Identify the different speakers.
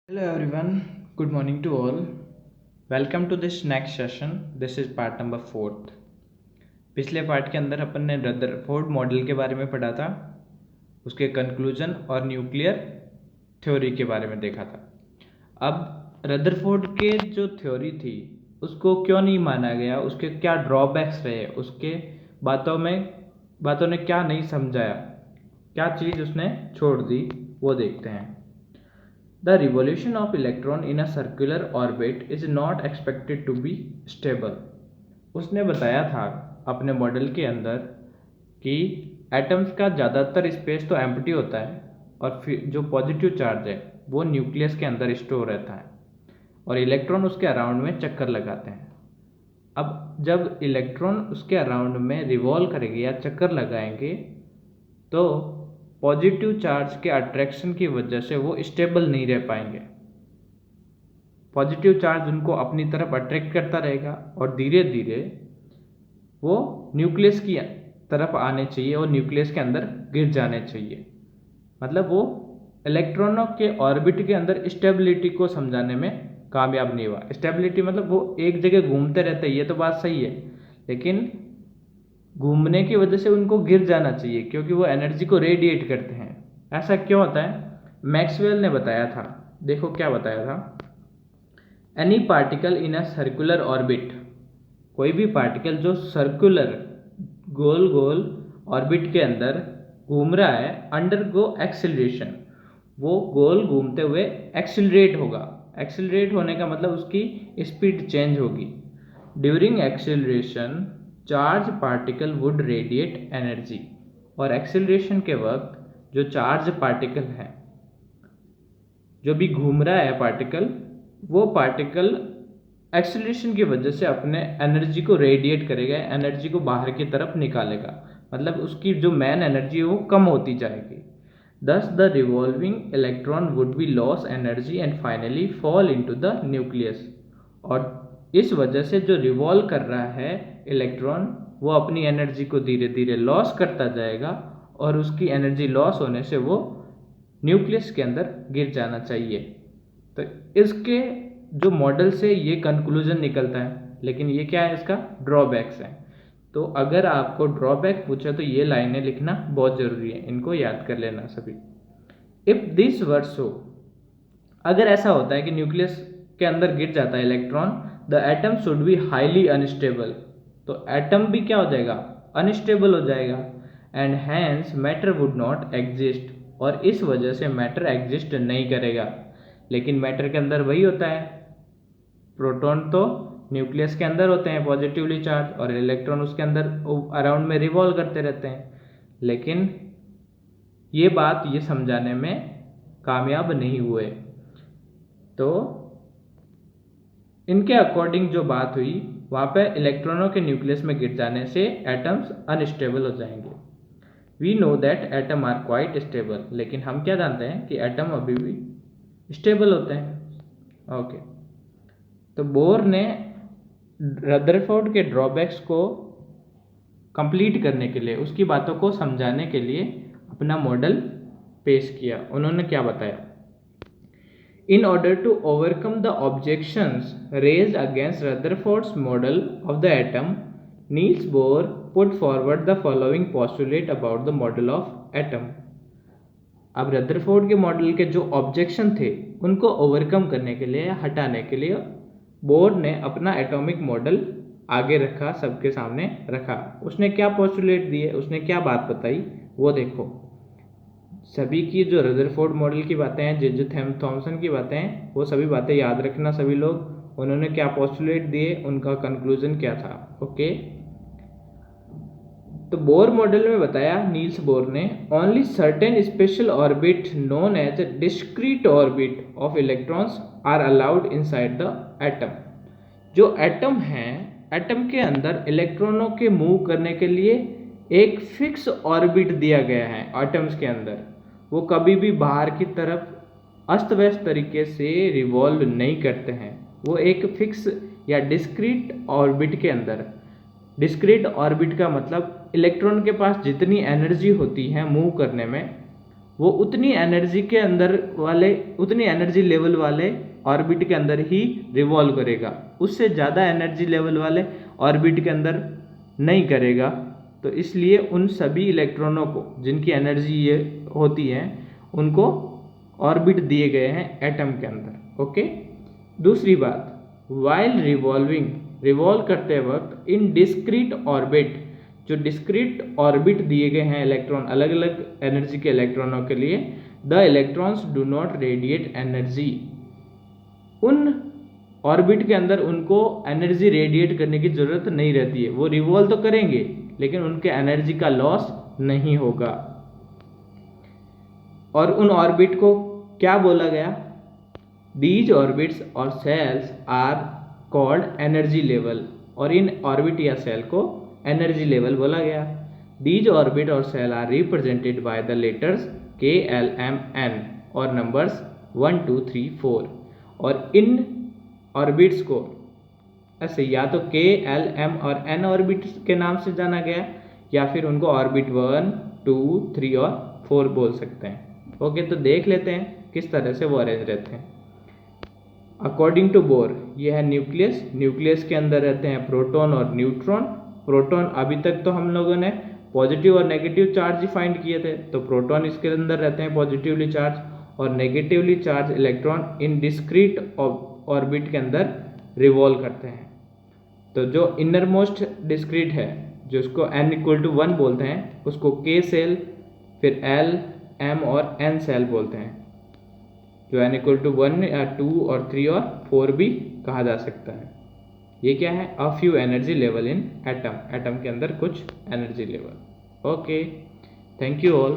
Speaker 1: Hello everyone, good morning to all. Welcome to this next session. This is part number 4th. पिछले part के अंदर अपन ने Rutherford model के बारे में पढ़ा था, उसके कंक्लूजन और न्यूक्लियर थ्योरी के बारे में देखा था। अब रदरफोर्ड के जो थ्योरी थी उसको क्यों नहीं माना गया, उसके क्या ड्रॉबैक्स रहे, उसके बातों ने क्या नहीं समझाया, क्या चीज़ उसने छोड़ दी, वो देखते हैं। The revolution of electron in a circular orbit is not expected to be stable. उसने बताया था अपने मॉडल के अंदर कि एटम्स का ज़्यादातर स्पेस तो एम्प्टी होता है और फिर जो पॉजिटिव चार्ज है वो न्यूक्लियस के अंदर स्टोर रहता है और इलेक्ट्रॉन उसके अराउंड में चक्कर लगाते हैं। अब जब इलेक्ट्रॉन उसके अराउंड में रिवॉल्व करेंगे या चक्कर लगाएंगे तो पॉजिटिव चार्ज के अट्रैक्शन की वजह से वो स्टेबल नहीं रह पाएंगे। पॉजिटिव चार्ज उनको अपनी तरफ अट्रैक्ट करता रहेगा और धीरे धीरे वो न्यूक्लियस की तरफ आने चाहिए और न्यूक्लियस के अंदर गिर जाने चाहिए। मतलब वो इलेक्ट्रॉनों के ऑर्बिट के अंदर स्टेबिलिटी को समझाने में कामयाब नहीं हुआ। स्टेबिलिटी मतलब वो एक जगह घूमते रहते हैं, ये तो बात सही है, लेकिन घूमने की वजह से उनको गिर जाना चाहिए क्योंकि वो एनर्जी को रेडिएट करते हैं। ऐसा क्यों होता है? मैक्सवेल ने बताया था, देखो क्या बताया था। Any particle in a circular orbit, कोई भी पार्टिकल जो सर्कुलर गोल गोल ऑर्बिट के अंदर घूम रहा है, अंडरगो एक्सिलरेशन, वो गोल घूमते हुए एक्सिलरेट होगा। एक्सिलरेट होने का मतलब उसकी स्पीड चेंज होगी। During acceleration charge particle would radiate energy, और एक्सिलरेशन के वक्त जो चार्ज पार्टिकल है, जो भी घूम रहा है पार्टिकल, वो पार्टिकल एक्सिलरेशन की वजह से अपने एनर्जी को रेडिएट करेगा, एनर्जी को बाहर की तरफ निकालेगा। मतलब उसकी जो मेन एनर्जी है वो कम होती जाएगी। Thus the revolving electron would be lose energy and finally fall into the nucleus। और इस वजह से जो रिवॉल्व कर रहा है इलेक्ट्रॉन वो अपनी एनर्जी को धीरे धीरे लॉस करता जाएगा और उसकी एनर्जी लॉस होने से वो न्यूक्लियस के अंदर गिर जाना चाहिए। तो इसके जो मॉडल से ये कंक्लूजन निकलता है, लेकिन ये क्या है, इसका ड्रॉबैक्स है। तो अगर आपको ड्रॉबैक पूछे तो ये लाइनें लिखना बहुत ज़रूरी है, इनको याद कर लेना सभी। इफ दिस वर सो, अगर ऐसा होता है कि न्यूक्लियस के अंदर गिर जाता है electron, the atom should be highly unstable, तो एटम भी क्या हो जाएगा, अनस्टेबल हो जाएगा। And hence matter would not exist, और इस वजह से मैटर एग्जिस्ट नहीं करेगा। लेकिन मैटर के अंदर वही होता है, प्रोटॉन तो न्यूक्लियस के अंदर होते हैं पॉजिटिवली चार्ज और इलेक्ट्रॉन उसके अंदर अराउंड में रिवॉल्व करते रहते हैं। लेकिन ये बात ये समझाने में कामयाब नहीं हुए। तो इनके अकॉर्डिंग जो बात हुई वहाँ पे इलेक्ट्रॉनों के न्यूक्लियस में गिर जाने से एटम्स अनस्टेबल हो जाएंगे। We know that atom are quite stable, लेकिन हम क्या जानते हैं कि एटम अभी भी स्टेबल होते हैं। ओके, तो बोर ने रदरफोर्ड के ड्रॉबैक्स को कंप्लीट करने के लिए, उसकी बातों को समझाने के लिए अपना मॉडल पेश किया। उन्होंने क्या बताया? In order to overcome the objections raised against Rutherford's model of the atom, Niels Bohr put forward the following postulate about the model of atom। अब रदरफोर्ड के मॉडल के जो ऑब्जेक्शन थे उनको ओवरकम करने के लिए, हटाने के लिए बोर ने अपना एटॉमिक मॉडल आगे रखा, सबके सामने रखा। उसने क्या पोस्टुलेट दिए, उसने क्या बात बताई, वो देखो। सभी की जो रदरफोर्ड मॉडल की बातें हैं, जो थॉमसन की बातें हैं, वो सभी बातें याद रखना सभी लोग। उन्होंने क्या पोस्टुलेट दिए, उनका कंक्लूजन क्या था। ओके, तो बोर मॉडल में बताया नील्स बोर ने, only certain special orbit known as a discrete orbit of electrons are allowed inside the atom. जो एटम है, एटम के अंदर इलेक्ट्रॉनों के मूव करने के लिए एक फिक्स ऑर्बिट दिया गया है एटम्स के अंदर। वो कभी भी बाहर की तरफ अस्त व्यस्त तरीके से रिवॉल्व नहीं करते हैं, वो एक फिक्स या डिस्क्रीट ऑर्बिट के अंदर। डिस्क्रीट ऑर्बिट का मतलब इलेक्ट्रॉन के पास जितनी एनर्जी होती है मूव करने में, वो उतनी एनर्जी लेवल वाले ऑर्बिट के अंदर ही रिवॉल्व करेगा, उससे ज़्यादा एनर्जी लेवल वाले ऑर्बिट के अंदर नहीं करेगा। तो इसलिए उन सभी इलेक्ट्रॉनों को जिनकी एनर्जी ये होती है उनको ऑर्बिट दिए गए हैं एटम के अंदर। ओके। दूसरी बात, वाइल रिवॉल्व करते वक्त इन डिस्क्रीट ऑर्बिट, जो डिस्क्रीट ऑर्बिट दिए गए हैं इलेक्ट्रॉन अलग अलग एनर्जी के इलेक्ट्रॉनों के लिए, the electrons do not radiate energy. उन ऑर्बिट के अंदर उनको एनर्जी रेडिएट करने की जरूरत नहीं रहती है, वो रिवॉल्व तो करेंगे लेकिन उनके एनर्जी का लॉस नहीं होगा। और उन ऑर्बिट को क्या बोला गया? दीज ऑर्बिट्स और shells are called energy level, और इन ऑर्बिट या सेल को एनर्जी लेवल बोला गया। दीज ऑर्बिट और shell are represented by the letters K, L, M, N और नंबर्स 1, 2, 3, 4। और इन ऑर्बिट्स को ऐसे या तो के, एल, एम और एन ऑर्बिट के नाम से जाना गया, या फिर उनको ऑर्बिट 1, 2, 3 और 4 बोल सकते हैं। ओके, तो देख लेते हैं किस तरह से वो अरेंज रहते हैं। अकॉर्डिंग टू बोर, ये है न्यूक्लियस के अंदर रहते हैं प्रोटॉन और न्यूट्रॉन। प्रोटॉन अभी तक तो हम लोगों ने पॉजिटिव और नेगेटिव चार्ज ही फाइंड किए थे, तो प्रोटॉन इसके अंदर रहते हैं पॉजिटिवली चार्ज, और negatively charge electron in discrete orbit के अंदर रिवॉल्व करते हैं। तो जो इनर मोस्ट डिस्क्रीट है, जो उसको n=1 बोलते हैं, उसको k सेल, फिर l, m और n सेल बोलते हैं। जो n=1 या 2 और 3 और 4 भी कहा जा सकता है। ये क्या है? A few energy level in atom, atom के अंदर कुछ energy level. Okay, thank you all.